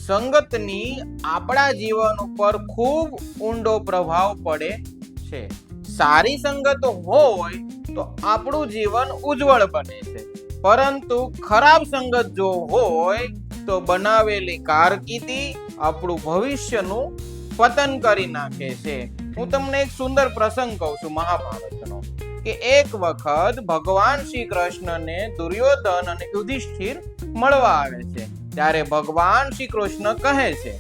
સંગતની આપણા જીવન ઉપર ખૂબ ઊંડો પ્રભાવ પડે છે. સારી સંગત હોય તો આપણું જીવન ઉજ્જવળ બને છે, પરંતુ ખરાબ સંગત જો હોય તો બનાવેલી કારકિર્દી આપણું ભવિષ્યનું પતન કરી નાખે છે. હું તમને એક સુંદર પ્રસંગ કહું છું મહાભારતનો, કે એક વખત ભગવાન શ્રી કૃષ્ણને દુર્યોધન અને યુધિષ્ઠિર મળવા આવે છે. ત્યારે ભગવાન શ્રી કૃષ્ણ કહે છે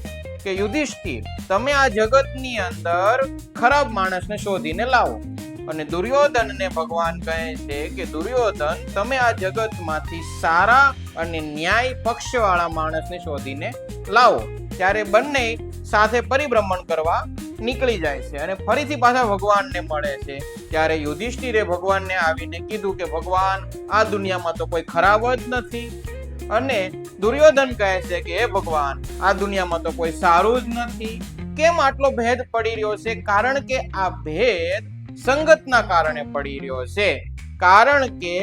કે યુધિષ્ઠિર, તમે આ જગતની અંદર ખરાબ માણસને શોધીને લાવો. અને દુર્યોધનને ભગવાન કહે છે કે દુર્યોધન, તમે આ જગતમાંથી સારા અને ન્યાય પક્ષવાળા માણસને શોધીને લાવો. ત્યારે બંને સાથે પરિભ્રમણ કરવા નીકળી જાય છે અને ફરીથી પાછા ભગવાનને મળે છે. ત્યારે યુધિષ્ઠિરે ભગવાનને આવીને કીધું કે ભગવાન, આ દુનિયામાં તો કોઈ ખરાબ જ નથી. અને દુર્યોધન કહે છે કે હે ભગવાન, આ દુનિયામાં તો કોઈ સારું જ નથી. કેમ આટલો ભેદ પડી રહ્યો છે? કારણ કે આ ભેદ સંગતના કારણે પડી રહ્યો છે. કારણ કે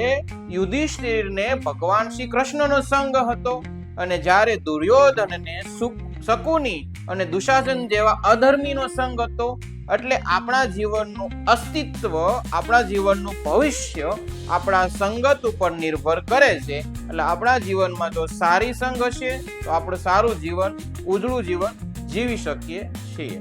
યુધિષ્ઠિરને ભગવાન શ્રી કૃષ્ણનો સંગ હતો, અને જ્યારે દુર્યોધનને શકુની અને દુશાસન જેવા અધર્મીનો સંગ હતો. એટલે આપણા જીવનનું અસ્તિત્વ, આપણા જીવનનું ભવિષ્ય આપણા સંગત ઉપર નિર્ભર કરે છે. એટલે આપણા જીવનમાં જો સારી સંગ હશે તો આપણે સારું જીવન, ઉજળું જીવન જીવી શકીએ છીએ.